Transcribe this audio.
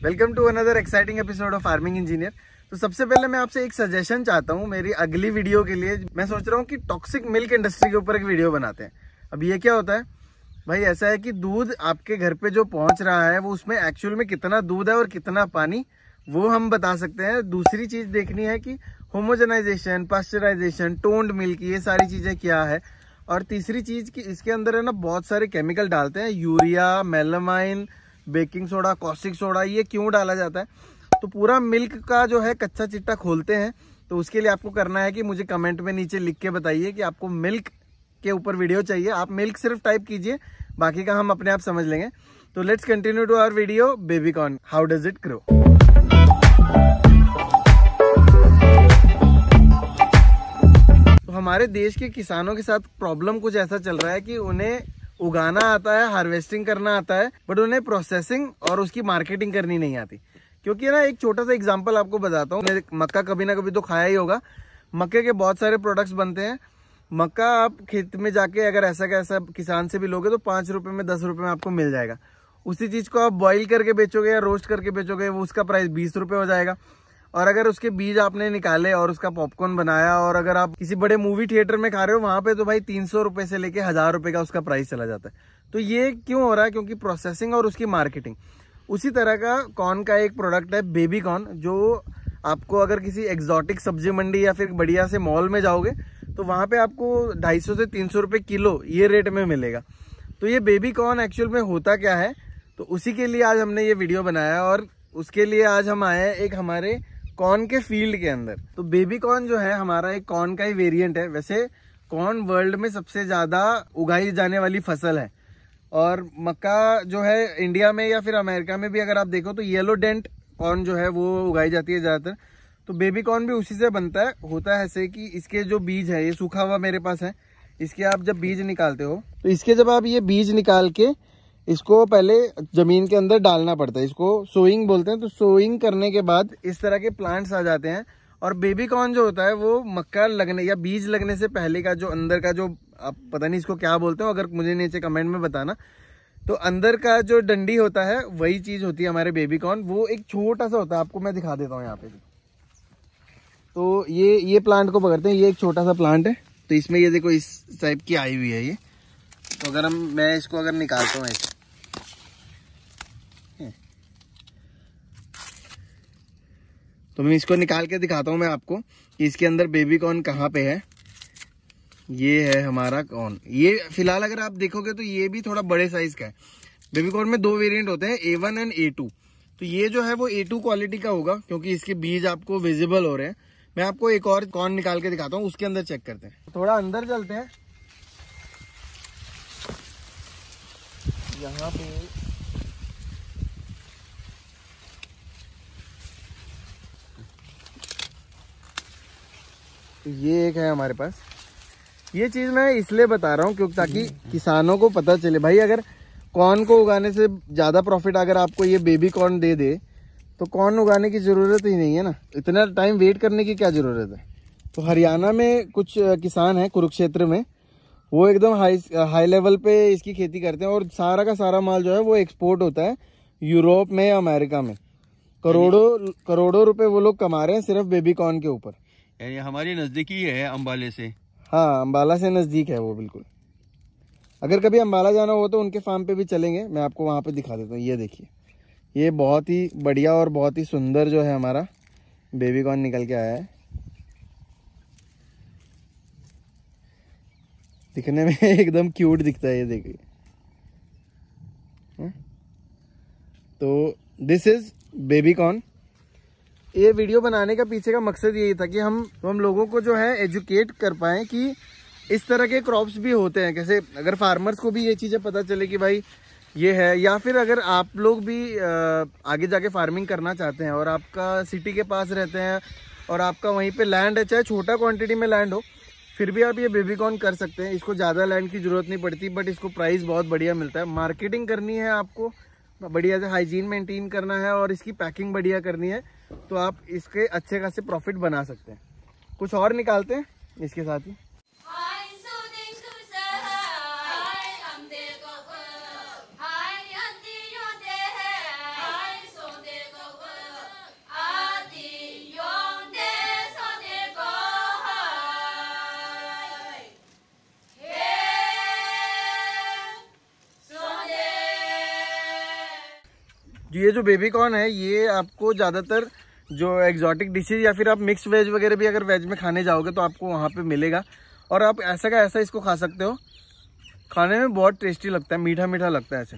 Welcome to another exciting episode of farming engineer. तो सबसे पहले मैं आपसे एक सजेशन चाहता हूँ मेरी अगली वीडियो के लिए। मैं सोच रहा हूँ कि टॉक्सिक मिल्क इंडस्ट्री के ऊपर एक वीडियो बनाते हैं। अब ये क्या होता है भाई, ऐसा है कि दूध आपके घर पे जो पहुँच रहा है वो उसमें एक्चुअल में कितना दूध है और कितना पानी, वो हम बता सकते हैं। दूसरी चीज़ देखनी है कि होमोजेनाइजेशन, पास्चराइजेशन, टोन्ड मिल्क, ये सारी चीज़ें क्या है। और तीसरी चीज़ कि इसके अंदर है ना बहुत सारे केमिकल डालते हैं, urea, melamine, baking soda, caustic soda, ये क्यों डाला जाता है। तो पूरा मिल्क का जो है कच्चा चिट्टा खोलते हैं। तो उसके लिए आपको करना है कि मुझे कमेंट में नीचे लिख के बताइए कि आपको मिल्क के ऊपर वीडियो चाहिए। आप मिल्क सिर्फ टाइप कीजिए, बाकी का हम अपने आप समझ लेंगे। तो let's continue to our video baby corn, how does it grow. तो हमारे देश के किसानों के साथ प्रॉब्लम कुछ ऐसा चल रहा है कि उन्हें उगाना आता है, हार्वेस्टिंग करना आता है, बट उन्हें प्रोसेसिंग और उसकी मार्केटिंग करनी नहीं आती। क्योंकि ना एक छोटा सा एग्जांपल आपको बताता हूँ। मक्का कभी ना कभी तो खाया ही होगा। मक्के के बहुत सारे प्रोडक्ट्स बनते हैं। मक्का आप खेत में जाके अगर ऐसा का ऐसा किसान से भी लोगे तो 5 रुपए में, 10 रुपए में आपको मिल जाएगा। उसी चीज को आप बॉईल करके बेचोगे या रोस्ट करके बेचोगे, वो उसका प्राइस 20 रुपए हो जाएगा। और अगर उसके बीज आपने निकाले और उसका पॉपकॉर्न बनाया, और अगर आप किसी बड़े मूवी थिएटर में खा रहे हो वहां पे, तो भाई 300 रुपए से लेके 1000 रुपए का उसका प्राइस चला जाता है। तो ये क्यों हो रहा है? क्योंकि प्रोसेसिंग और उसकी मार्केटिंग। उसी तरह का कॉर्न का एक प्रोडक्ट है बेबी कॉर्न, जो आपको अगर किसी एग्जॉटिक सब्जी मंडी या फिर बढ़िया से मॉल में जाओगे तो वहां पे आपको 250 से 300 रुपए किलो ये रेट में मिलेगा। तो ये बेबी कॉर्न एक्चुअल में होता क्या है, तो उसी के लिए आज हमने ये वीडियो बनाया। और उसके लिए आज हम आए हैं एक हमारे कॉर्न के फील्ड के अंदर। तो बेबी कॉर्न जो है हमारा एक कॉर्न का ही वेरिएंट है। वैसे कॉर्न वर्ल्ड में सबसे ज्यादा उगाई जाने वाली फसल है। और मक्का जो है इंडिया में या फिर अमेरिका में भी अगर आप देखो तो येलो डेंट कॉर्न जो है वो उगाई जाती है ज्यादातर। तो बेबी कॉर्न भी उसी से बनता है। होता है ऐसे कि इसके जो बीज है, ये सूखा हुआ मेरे पास है, इसके आप जब बीज निकालते हो तो इसके जब आप ये बीज निकाल के इसको पहले जमीन के अंदर डालना पड़ता है। इसको सोइंग बोलते हैं। तो सोइंग करने के बाद इस तरह के प्लांट्स आ जाते हैं। और बेबी कॉर्न जो होता है वो मक्का लगने या बीज लगने से पहले का जो अंदर का जो, आप पता नहीं इसको क्या बोलते हो, अगर मुझे नीचे कमेंट में बताना। तो अंदर का जो डंडी होता है वही चीज होती है हमारे बेबी कॉर्न। वो एक छोटा सा होता है, आपको मैं दिखा देता हूँ यहाँ पे। तो ये प्लांट को पकड़ते हैं। ये एक छोटा सा प्लांट है। तो इसमें ये देखो इस टाइप की आई हुई है ये। तो अगर मैं इसको अगर निकालता हूँ ऐसे, तो मैं इसको निकाल के दिखाता हूँ मैं आपको कि इसके अंदर बेबी कॉर्न कहाँ पे है। ये है हमारा कॉर्न। ये फिलहाल अगर आप देखोगे तो ये भी थोड़ा बड़े साइज का है। बेबी कॉर्न में 2 वेरिएंट होते हैं, A1 एंड A2। तो ये जो है वो A2 क्वालिटी का होगा क्योंकि इसके बीज आपको विजिबल हो रहे हैं। मैं आपको एक और कॉर्न निकाल के दिखाता हूँ, उसके अंदर चेक करते हैं। थोड़ा अंदर चलते हैं। यहाँ पे तो ये एक है हमारे पास। ये चीज मैं इसलिए बता रहा हूँ क्योंकि ताकि किसानों को पता चले भाई, अगर कॉर्न को उगाने से ज्यादा प्रॉफिट अगर आपको ये बेबी कॉर्न दे दे तो कॉर्न उगाने की जरूरत ही नहीं है ना। इतना टाइम वेट करने की क्या जरूरत है। तो हरियाणा में कुछ किसान हैं कुरुक्षेत्र में, वो एकदम हाई लेवल पे इसकी खेती करते हैं। और सारा का सारा माल जो है वो एक्सपोर्ट होता है यूरोप में या अमेरिका में। करोड़ों रुपए वो लोग कमा रहे हैं सिर्फ बेबी कॉर्न के ऊपर। यानी हमारी नजदीकी है अंबाले से। हाँ, अंबाला से नजदीक है वो बिल्कुल। अगर कभी अंबाला जाना हो तो उनके फार्म पे भी चलेंगे, मैं आपको वहां पे दिखा देता हूँ। ये देखिए, ये बहुत ही बढ़िया और बहुत ही सुंदर जो है हमारा बेबी कॉर्न निकल के आया है। दिखने में एकदम क्यूट दिखता है, ये देखिए। तो दिस इज बेबी कॉर्न। ये वीडियो बनाने का पीछे का मकसद यही था कि हम लोगों को जो है एजुकेट कर पाएं कि इस तरह के क्रॉप्स भी होते हैं कैसे। अगर फार्मर्स को भी ये चीज़ें पता चले कि भाई ये है, या फिर अगर आप लोग भी आगे जाके फार्मिंग करना चाहते हैं और आपका सिटी के पास रहते हैं और आपका वहीं पे लैंड है, चाहे छोटा क्वांटिटी में लैंड हो, फिर भी आप ये बेबी कॉर्न कर सकते हैं। इसको ज़्यादा लैंड की ज़रूरत नहीं पड़ती, बट इसको प्राइस बहुत बढ़िया मिलता है। मार्केटिंग करनी है आपको, बढ़िया से हाइजीन मेंटेन करना है और इसकी पैकिंग बढ़िया करनी है, तो आप इसके अच्छे खासे प्रॉफिट बना सकते हैं। कुछ और निकालते हैं इसके साथ ही। ये जो बेबी कॉर्न है ये आपको ज़्यादातर जो एग्जॉटिक डिशेज या फिर आप मिक्स वेज वगैरह भी अगर वेज में खाने जाओगे तो आपको वहाँ पे मिलेगा। और आप ऐसा का ऐसा इसको खा सकते हो, खाने में बहुत टेस्टी लगता है, मीठा मीठा लगता है ऐसे।